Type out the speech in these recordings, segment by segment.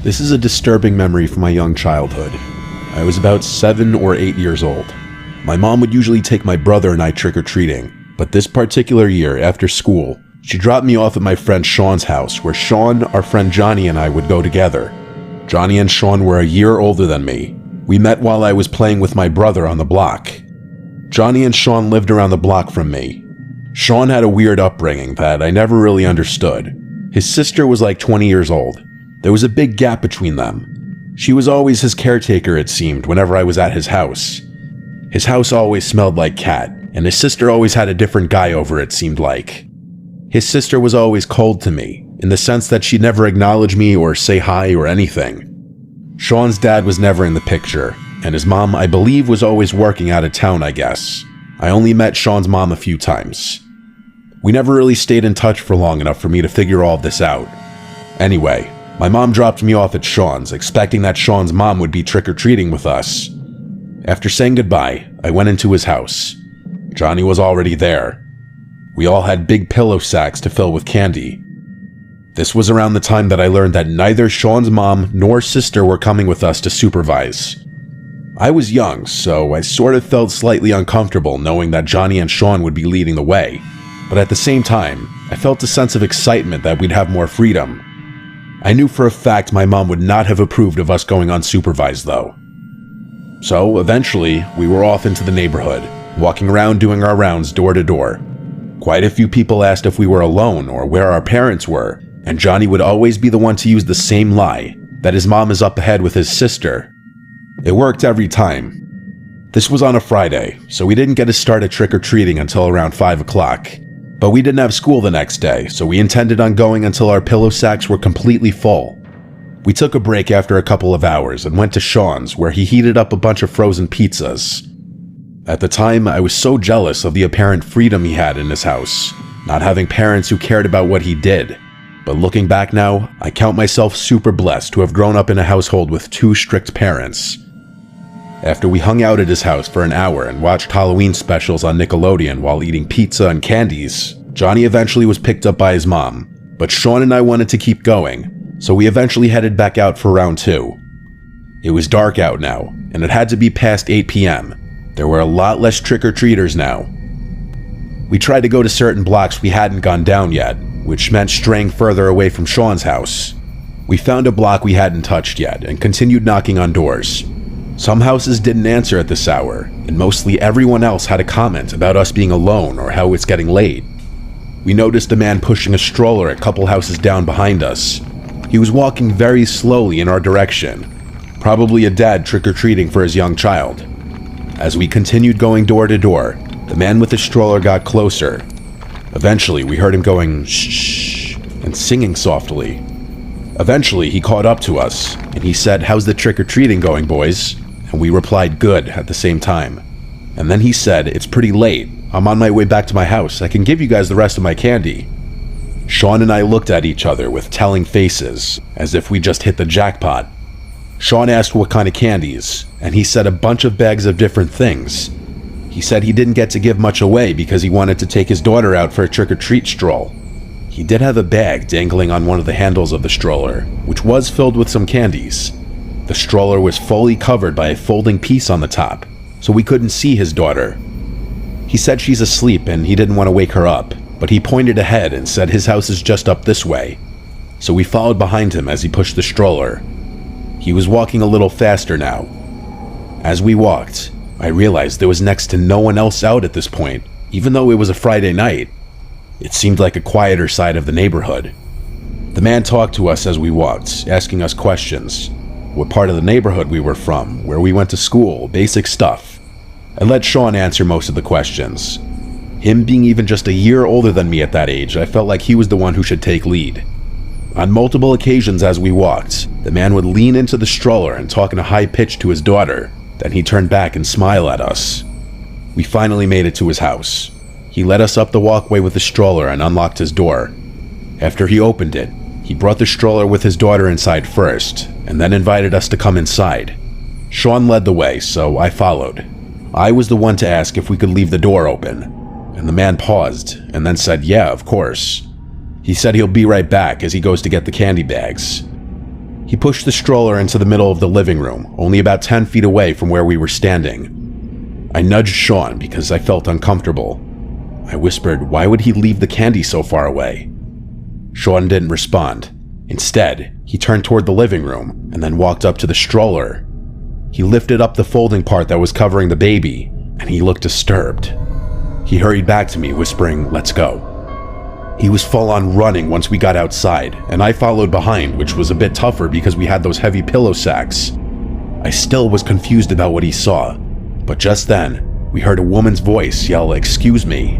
This is a disturbing memory from my young childhood. I was about 7 or 8 years old. My mom would usually take my brother and I trick-or-treating, but this particular year, after school, she dropped me off at my friend Sean's house, where Sean, our friend Johnny, and I would go together. Johnny and Sean were a year older than me. We met while I was playing with my brother on the block. Johnny and Sean lived around the block from me. Sean had a weird upbringing that I never really understood. His sister was like 20 years old. There was a big gap between them. She was always his caretaker, it seemed, whenever I was at his house. His house always smelled like cat, and his sister always had a different guy over, it seemed like. His sister was always cold to me, in the sense that she'd never acknowledge me or say hi or anything. Sean's dad was never in the picture, and his mom, I believe, was always working out of town, I guess. I only met Sean's mom a few times. We never really stayed in touch for long enough for me to figure all of this out. Anyway, my mom dropped me off at Sean's, expecting that Sean's mom would be trick-or-treating with us. After saying goodbye, I went into his house. Johnny was already there. We all had big pillow sacks to fill with candy. This was around the time that I learned that neither Sean's mom nor sister were coming with us to supervise. I was young, so I sort of felt slightly uncomfortable knowing that Johnny and Sean would be leading the way. But at the same time, I felt a sense of excitement that we'd have more freedom. I knew for a fact my mom would not have approved of us going unsupervised though. So eventually, we were off into the neighborhood, walking around doing our rounds door to door. Quite a few people asked if we were alone or where our parents were, and Johnny would always be the one to use the same lie, that his mom is up ahead with his sister. It worked every time. This was on a Friday, so we didn't get to start at trick-or-treating until around 5 o'clock. But we didn't have school the next day, so we intended on going until our pillow sacks were completely full. We took a break after a couple of hours and went to Sean's, where he heated up a bunch of frozen pizzas. At the time, I was so jealous of the apparent freedom he had in his house, not having parents who cared about what he did. But looking back now, I count myself super blessed to have grown up in a household with 2 strict parents. After we hung out at his house for an hour and watched Halloween specials on Nickelodeon while eating pizza and candies, Johnny eventually was picked up by his mom, but Sean and I wanted to keep going, so we eventually headed back out for round 2. It was dark out now, and it had to be past 8 p.m. There were a lot less trick-or-treaters now. We tried to go to certain blocks we hadn't gone down yet, which meant straying further away from Sean's house. We found a block we hadn't touched yet and continued knocking on doors. Some houses didn't answer at this hour, and mostly everyone else had a comment about us being alone or how it's getting late. We noticed a man pushing a stroller a couple houses down behind us. He was walking very slowly in our direction, probably a dad trick-or-treating for his young child. As we continued going door to door, the man with the stroller got closer. Eventually, we heard him going shh and singing softly. Eventually, he caught up to us, and he said, "How's the trick-or-treating going, boys?" And we replied, "Good," at the same time. And then he said, "It's pretty late. I'm on my way back to my house. I can give you guys the rest of my candy." Sean and I looked at each other with telling faces, as if we just hit the jackpot. Sean asked what kind of candies, and he said a bunch of bags of different things. He said he didn't get to give much away because he wanted to take his daughter out for a trick-or-treat stroll. He did have a bag dangling on one of the handles of the stroller, which was filled with some candies. The stroller was fully covered by a folding piece on the top, so we couldn't see his daughter. He said she's asleep and he didn't want to wake her up, but he pointed ahead and said his house is just up this way. So we followed behind him as he pushed the stroller. He was walking a little faster now. As we walked, I realized there was next to no one else out at this point, even though it was a Friday night. It seemed like a quieter side of the neighborhood. The man talked to us as we walked, asking us questions. What part of the neighborhood we were from, where we went to school, basic stuff. I let Sean answer most of the questions. Him being even just a year older than me at that age, I felt like he was the one who should take lead. On multiple occasions as we walked, the man would lean into the stroller and talk in a high pitch to his daughter, then he'd turn back and smile at us. We finally made it to his house. He led us up the walkway with the stroller and unlocked his door. After he opened it, he brought the stroller with his daughter inside first, and then invited us to come inside. Sean led the way, so I followed. I was the one to ask if we could leave the door open, and the man paused, and then said, "Yeah, of course." He said he'll be right back as he goes to get the candy bags. He pushed the stroller into the middle of the living room, only about 10 feet away from where we were standing. I nudged Sean because I felt uncomfortable. I whispered, "Why would he leave the candy so far away?" Sean didn't respond. Instead, he turned toward the living room and then walked up to the stroller. He lifted up the folding part that was covering the baby, and he looked disturbed. He hurried back to me, whispering, "Let's go." He was full on running once we got outside, and I followed behind, which was a bit tougher because we had those heavy pillow sacks. I still was confused about what he saw, but just then, we heard a woman's voice yell, "Excuse me."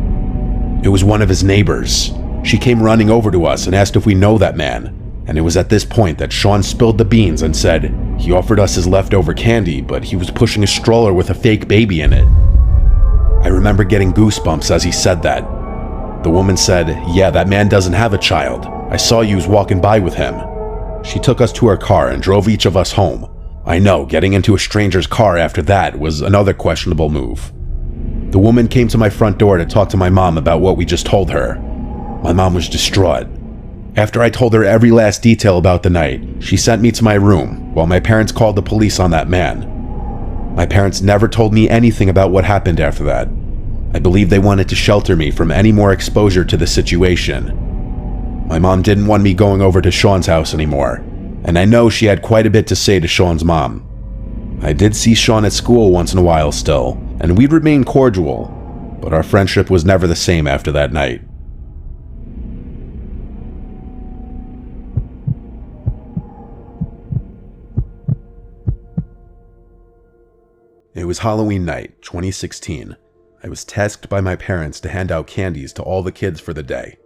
It was one of his neighbors. She came running over to us and asked if we know that man, and it was at this point that Sean spilled the beans and said he offered us his leftover candy, but he was pushing a stroller with a fake baby in it. I remember getting goosebumps as he said that. The woman said, "Yeah, that man doesn't have a child. I saw you walking by with him." She took us to her car and drove each of us home. I know, getting into a stranger's car after that was another questionable move. The woman came to my front door to talk to my mom about what we just told her. My mom was distraught. After I told her every last detail about the night, she sent me to my room while my parents called the police on that man. My parents never told me anything about what happened after that. I believe they wanted to shelter me from any more exposure to the situation. My mom didn't want me going over to Sean's house anymore, and I know she had quite a bit to say to Sean's mom. I did see Sean at school once in a while still, and we'd remain cordial, but our friendship was never the same after that night. It was Halloween night, 2016. I was tasked by my parents to hand out candies to all the kids for the day.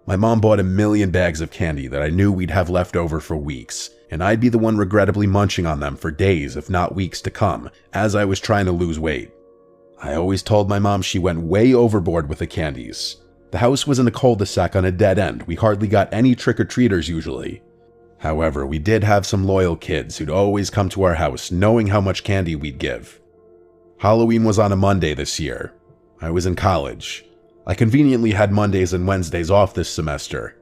My mom bought 1,000,000 bags of candy that I knew we'd have left over for weeks, and I'd be the one regrettably munching on them for days, if not weeks to come, as I was trying to lose weight. I always told my mom she went way overboard with the candies. The house was in a cul-de-sac on a dead end. We hardly got any trick-or-treaters usually. However, we did have some loyal kids who'd always come to our house knowing how much candy we'd give. Halloween was on a Monday this year. I was in college. I conveniently had Mondays and Wednesdays off this semester.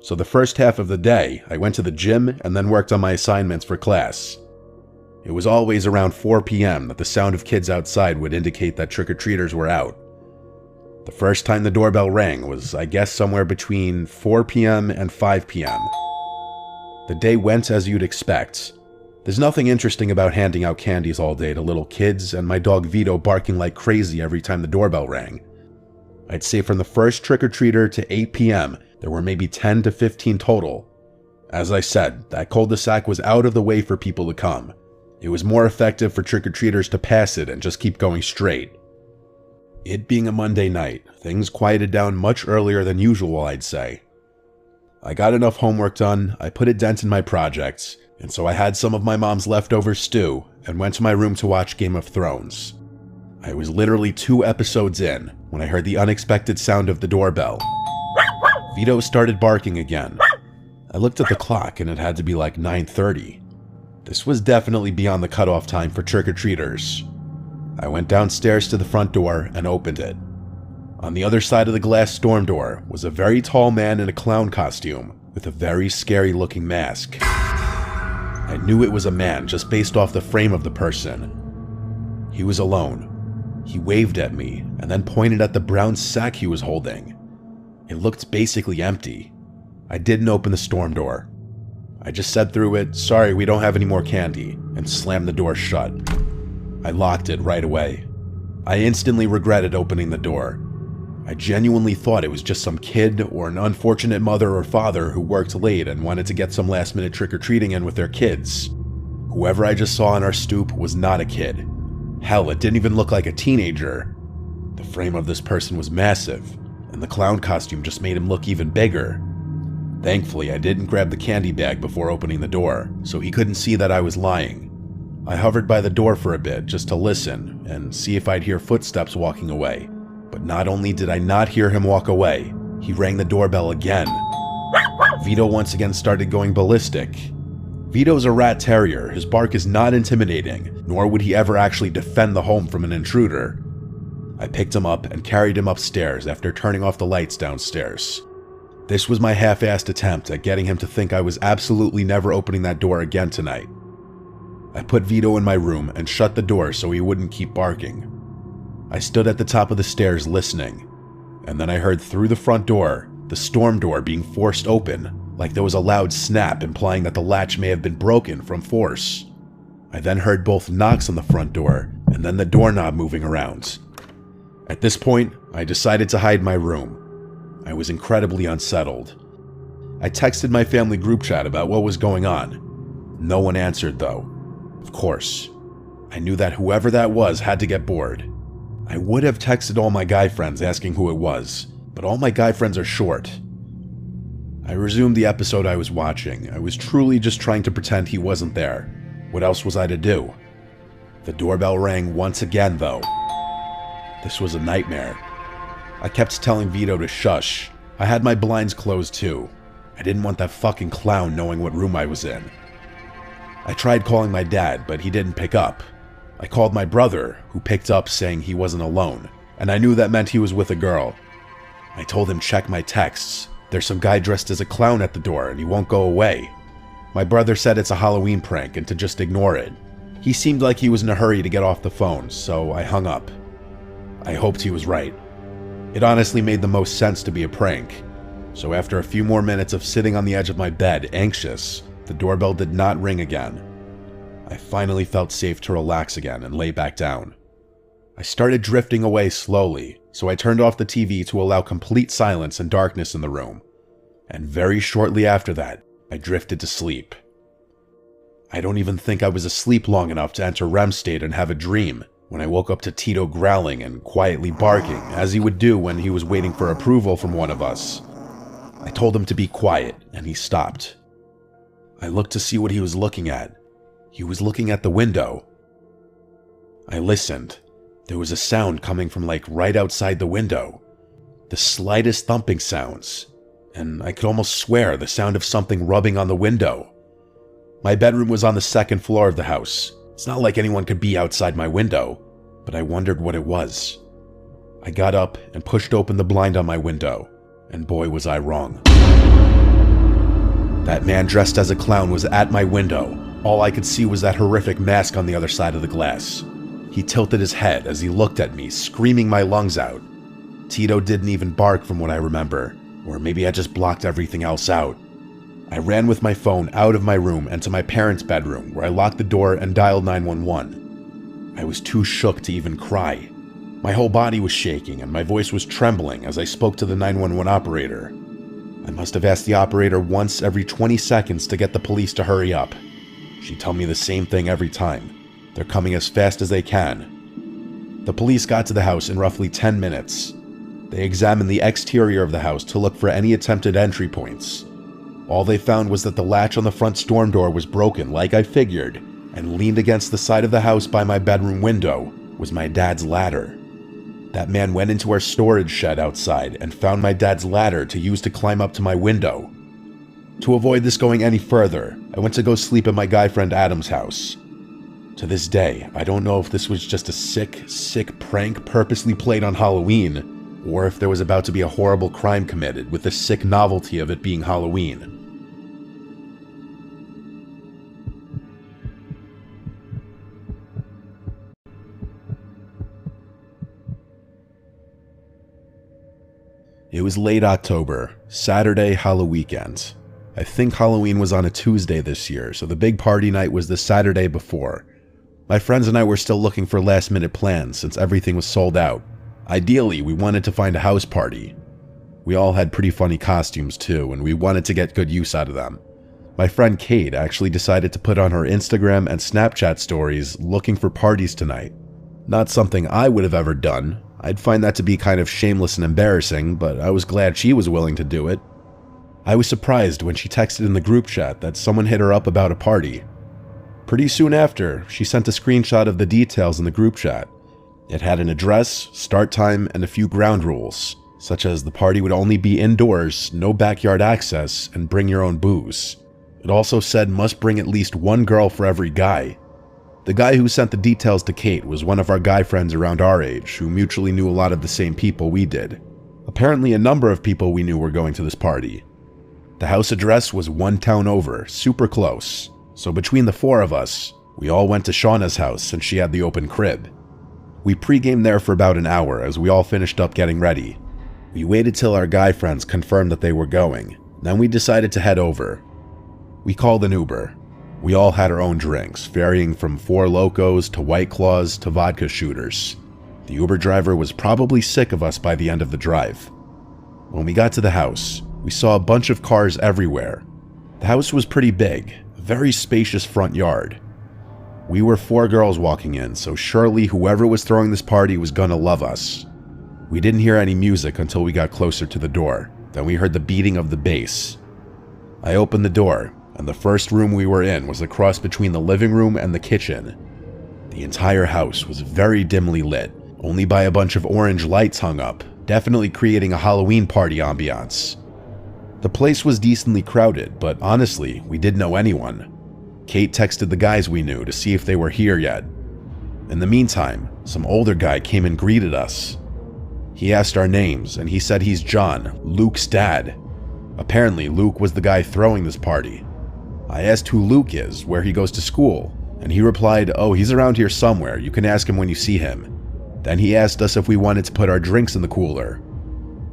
So the first half of the day, I went to the gym and then worked on my assignments for class. It was always around 4 p.m. that the sound of kids outside would indicate that trick-or-treaters were out. The first time the doorbell rang was, I guess, somewhere between 4 p.m. and 5 p.m. The day went as you'd expect. There's nothing interesting about handing out candies all day to little kids and my dog Vito barking like crazy every time the doorbell rang. I'd say from the first trick-or-treater to 8 p.m., there were maybe 10 to 15 total. As I said, that cul-de-sac was out of the way for people to come. It was more effective for trick-or-treaters to pass it and just keep going straight. It being a Monday night, things quieted down much earlier than usual, I'd say. I got enough homework done, I put a dent in my projects, and so I had some of my mom's leftover stew and went to my room to watch Game of Thrones. I was literally 2 episodes in when I heard the unexpected sound of the doorbell. Vito started barking again. I looked at the clock and it had to be like 9:30. This was definitely beyond the cutoff time for trick-or-treaters. I went downstairs to the front door and opened it. On the other side of the glass storm door was a very tall man in a clown costume with a very scary looking mask. I knew it was a man just based off the frame of the person. He was alone. He waved at me and then pointed at the brown sack he was holding. It looked basically empty. I didn't open the storm door. I just said through it, "Sorry, we don't have any more candy," and slammed the door shut. I locked it right away. I instantly regretted opening the door. I genuinely thought it was just some kid or an unfortunate mother or father who worked late and wanted to get some last-minute trick-or-treating in with their kids. Whoever I just saw on our stoop was not a kid. Hell, it didn't even look like a teenager. The frame of this person was massive, and the clown costume just made him look even bigger. Thankfully, I didn't grab the candy bag before opening the door, so he couldn't see that I was lying. I hovered by the door for a bit just to listen and see if I'd hear footsteps walking away. But not only did I not hear him walk away, he rang the doorbell again. Vito once again started going ballistic. Vito's a rat terrier. His bark is not intimidating, nor would he ever actually defend the home from an intruder. I picked him up and carried him upstairs after turning off the lights downstairs. This was my half-assed attempt at getting him to think I was absolutely never opening that door again tonight. I put Vito in my room and shut the door so he wouldn't keep barking. I stood at the top of the stairs listening, and then I heard through the front door, the storm door being forced open, like there was a loud snap implying that the latch may have been broken from force. I then heard both knocks on the front door and then the doorknob moving around. At this point, I decided to hide my room. I was incredibly unsettled. I texted my family group chat about what was going on. No one answered though. Of course. I knew that whoever that was had to get bored. I would have texted all my guy friends asking who it was, but all my guy friends are short. I resumed the episode I was watching. I was truly just trying to pretend he wasn't there. What else was I to do? The doorbell rang once again though. This was a nightmare. I kept telling Vito to shush. I had my blinds closed too. I didn't want that fucking clown knowing what room I was in. I tried calling my dad, but he didn't pick up. I called my brother, who picked up saying he wasn't alone, and I knew that meant he was with a girl. I told him check my texts. There's some guy dressed as a clown at the door and he won't go away. My brother said it's a Halloween prank and to just ignore it. He seemed like he was in a hurry to get off the phone, so I hung up. I hoped he was right. It honestly made the most sense to be a prank. So after a few more minutes of sitting on the edge of my bed, anxious, the doorbell did not ring again. I finally felt safe to relax again and lay back down. I started drifting away slowly, so I turned off the TV to allow complete silence and darkness in the room. And very shortly after that, I drifted to sleep. I don't even think I was asleep long enough to enter REM state and have a dream when I woke up to Tito growling and quietly barking, as he would do when he was waiting for approval from one of us. I told him to be quiet, and he stopped. I looked to see what he was looking at. He was looking at the window. I listened. There was a sound coming from like right outside the window. The slightest thumping sounds, and I could almost swear the sound of something rubbing on the window. My bedroom was on the second floor of the house. It's not like anyone could be outside my window, but I wondered what it was. I got up and pushed open the blind on my window, and boy was I wrong. That man dressed as a clown was at my window. All I could see was that horrific mask on the other side of the glass. He tilted his head as he looked at me, screaming my lungs out. Tito didn't even bark from what I remember, or maybe I just blocked everything else out. I ran with my phone out of my room and to my parents' bedroom, where I locked the door and dialed 911. I was too shook to even cry. My whole body was shaking and my voice was trembling as I spoke to the 911 operator. I must have asked the operator once every 20 seconds to get the police to hurry up. She'd tell me the same thing every time. They're coming as fast as they can. The police got to the house in roughly 10 minutes. They examined the exterior of the house to look for any attempted entry points. All they found was that the latch on the front storm door was broken like I figured, and leaned against the side of the house by my bedroom window was my dad's ladder. That man went into our storage shed outside and found my dad's ladder to use to climb up to my window. To avoid this going any further, I went to go sleep at my guy friend Adam's house. To this day, I don't know if this was just a sick prank purposely played on Halloween, or if there was about to be a horrible crime committed with the sick novelty of it being Halloween. It was late October, Saturday, Halloween weekend. I think Halloween was on a Tuesday this year, so the big party night was the Saturday before. My friends and I were still looking for last-minute plans since everything was sold out. Ideally, we wanted to find a house party. We all had pretty funny costumes too, and we wanted to get good use out of them. My friend Kate actually decided to put on her Instagram and Snapchat stories looking for parties tonight. Not something I would have ever done. I'd find that to be kind of shameless and embarrassing, but I was glad she was willing to do it. I was surprised when she texted in the group chat that someone hit her up about a party. Pretty soon after, she sent a screenshot of the details in the group chat. It had an address, start time, and a few ground rules, such as the party would only be indoors, no backyard access, and bring your own booze. It also said must bring at least one girl for every guy. The guy who sent the details to Kate was one of our guy friends around our age, who mutually knew a lot of the same people we did. Apparently a number of people we knew were going to this party. The house address was one town over, super close, so between the four of us, we all went to Shauna's house since she had the open crib. We pre-gamed there for about an hour as we all finished up getting ready. We waited till our guy friends confirmed that they were going, then we decided to head over. We called an Uber. We all had our own drinks, varying from Four Locos to White Claws to vodka shooters. The Uber driver was probably sick of us by the end of the drive. When we got to the house, we saw a bunch of cars everywhere. The house was pretty big, a very spacious front yard. We were 4 girls walking in, so surely whoever was throwing this party was gonna love us. We didn't hear any music until we got closer to the door. Then we heard the beating of the bass. I opened the door, and the first room we were in was a cross between the living room and the kitchen. The entire house was very dimly lit, only by a bunch of orange lights hung up, definitely creating a Halloween party ambiance. The place was decently crowded, but honestly, we didn't know anyone. Kate texted the guys we knew to see if they were here yet. In the meantime, some older guy came and greeted us. He asked our names, and he said he's John, Luke's dad. Apparently, Luke was the guy throwing this party. I asked who Luke is, where he goes to school, and he replied, "Oh, he's around here somewhere, you can ask him when you see him." Then he asked us if we wanted to put our drinks in the cooler.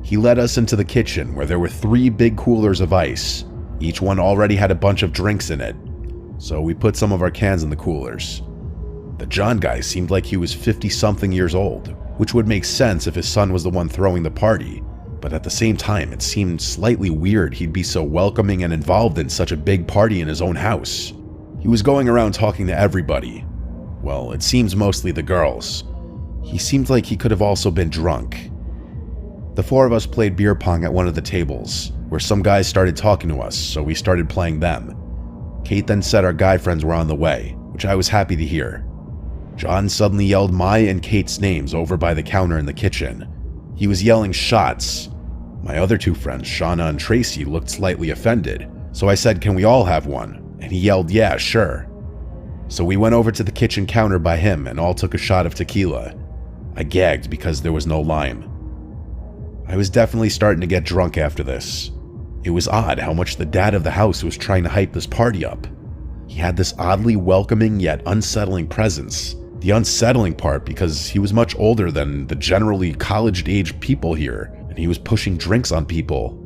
He led us into the kitchen where there were 3 big coolers of ice. Each one already had a bunch of drinks in it, so we put some of our cans in the coolers. The John guy seemed like he was 50-something years old, which would make sense if his son was the one throwing the party, but at the same time it seemed slightly weird he'd be so welcoming and involved in such a big party in his own house. He was going around talking to everybody. Well, it seems mostly the girls. He seemed like he could have also been drunk. The 4 of us played beer pong at one of the tables, where some guys started talking to us, so we started playing them. Kate then said our guy friends were on the way, which I was happy to hear. John suddenly yelled my and Kate's names over by the counter in the kitchen. He was yelling shots. My other 2 friends, Shauna and Tracy, looked slightly offended, so I said, "Can we all have one?" And he yelled, "Yeah, sure." So we went over to the kitchen counter by him and all took a shot of tequila. I gagged because there was no lime. I was definitely starting to get drunk after this. It was odd how much the dad of the house was trying to hype this party up. He had this oddly welcoming yet unsettling presence. The unsettling part because he was much older than the generally college-age people here, and he was pushing drinks on people.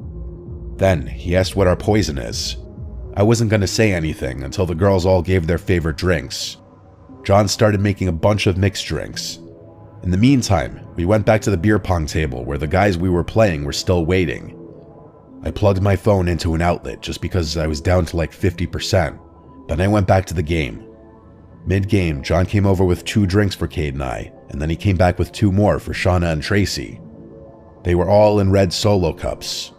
Then he asked what our poison is. I wasn't going to say anything until the girls all gave their favorite drinks. John started making a bunch of mixed drinks. In the meantime, we went back to the beer pong table where the guys we were playing were still waiting. I plugged my phone into an outlet just because I was down to like 50%. Then I went back to the game. Mid-game, John came over with 2 drinks for Kate and I, and then he came back with 2 more for Shauna and Tracy. They were all in red Solo cups.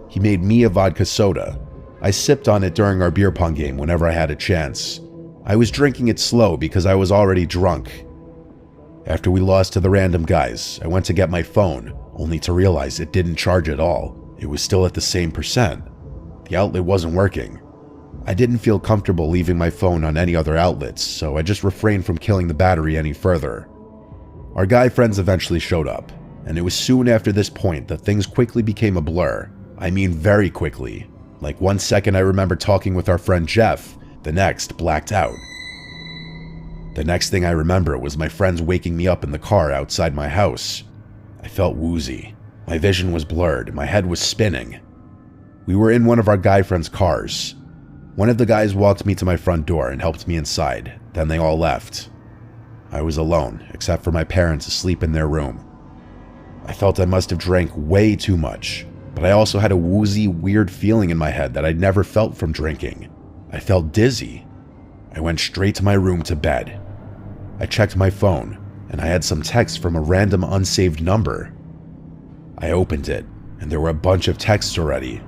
He made me a vodka soda. I sipped on it during our beer pong game whenever I had a chance. I was drinking it slow because I was already drunk. After we lost to the random guys, I went to get my phone, only to realize it didn't charge at all. It was still at the same percent. The outlet wasn't working. I didn't feel comfortable leaving my phone on any other outlets, so I just refrained from killing the battery any further. Our guy friends eventually showed up, and it was soon after this point that things quickly became a blur. I mean very quickly. Like 1 second I remember talking with our friend Jeff, the next blacked out. The next thing I remember was my friends waking me up in the car outside my house. I felt woozy. My vision was blurred, my head was spinning. We were in one of our guy friends' cars. One of the guys walked me to my front door and helped me inside, then they all left. I was alone, except for my parents asleep in their room. I felt I must have drank way too much, but I also had a woozy, weird feeling in my head that I'd never felt from drinking. I felt dizzy. I went straight to my room to bed. I checked my phone, and I had some text from a random unsaved number. I opened it, and there were a bunch of texts already.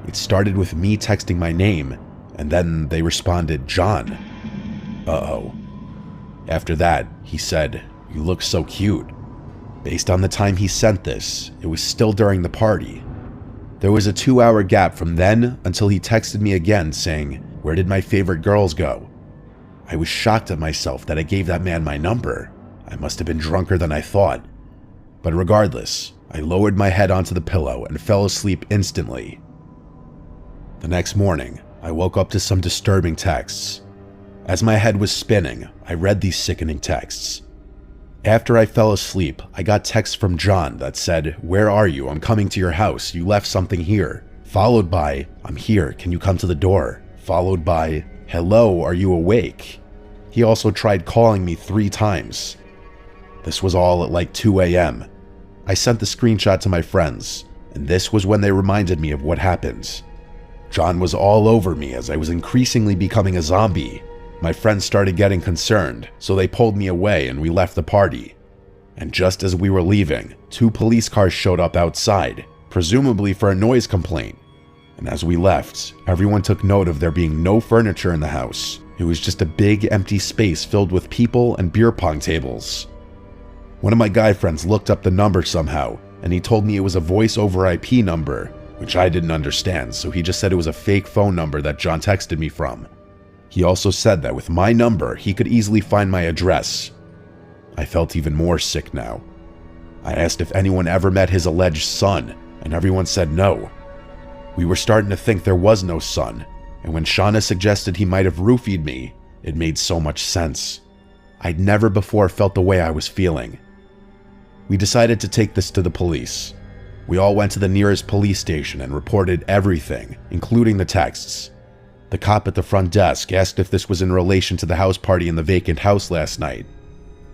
It started with me texting my name, and then they responded, "John." Uh-oh. After that, he said, "You look so cute." Based on the time he sent this, it was still during the party. There was a 2-hour gap from then until he texted me again saying, "Where did my favorite girls go?" I was shocked at myself that I gave that man my number. I must have been drunker than I thought. But regardless, I lowered my head onto the pillow and fell asleep instantly. The next morning, I woke up to some disturbing texts. As my head was spinning, I read these sickening texts. After I fell asleep, I got texts from John that said, "Where are you? I'm coming to your house. You left something here." Followed by, "I'm here. Can you come to the door?" Followed by, "Hello, are you awake?" He also tried calling me 3 times. This was all at like 2 a.m. I sent the screenshot to my friends, and this was when they reminded me of what happened. John was all over me as I was increasingly becoming a zombie. My friends started getting concerned, so they pulled me away and we left the party. And just as we were leaving, 2 police cars showed up outside, presumably for a noise complaint. And as we left, everyone took note of there being no furniture in the house. It was just a big empty space filled with people and beer pong tables. One of my guy friends looked up the number somehow, and he told me it was a voice over IP number, which I didn't understand, so he just said it was a fake phone number that John texted me from. He also said that with my number, he could easily find my address. I felt even more sick now. I asked if anyone ever met his alleged son, and everyone said no. We were starting to think there was no son, and when Shauna suggested he might have roofied me, it made so much sense. I'd never before felt the way I was feeling. We decided to take this to the police. We all went to the nearest police station and reported everything, including the texts. The cop at the front desk asked if this was in relation to the house party in the vacant house last night.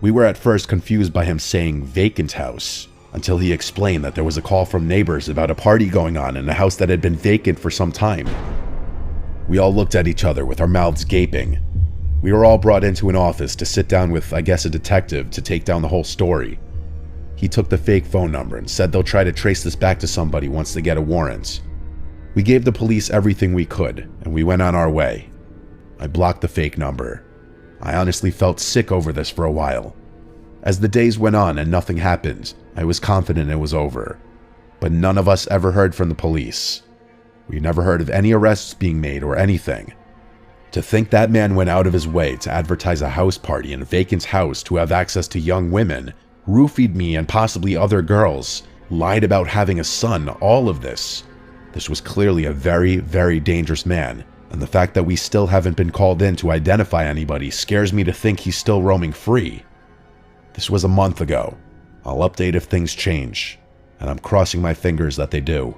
We were at first confused by him saying vacant house, until he explained that there was a call from neighbors about a party going on in a house that had been vacant for some time. We all looked at each other with our mouths gaping. We were all brought into an office to sit down with, I guess, a detective to take down the whole story. He took the fake phone number and said they'll try to trace this back to somebody once they get a warrant. We gave the police everything we could, and we went on our way. I blocked the fake number. I honestly felt sick over this for a while. As the days went on and nothing happened, I was confident it was over. But none of us ever heard from the police. We never heard of any arrests being made or anything. To think that man went out of his way to advertise a house party in a vacant house to have access to young women, roofied me and possibly other girls, lied about having a son, all of this. This was clearly a very, very dangerous man, and the fact that we still haven't been called in to identify anybody scares me to think he's still roaming free. This was a month ago. I'll update if things change, and I'm crossing my fingers that they do.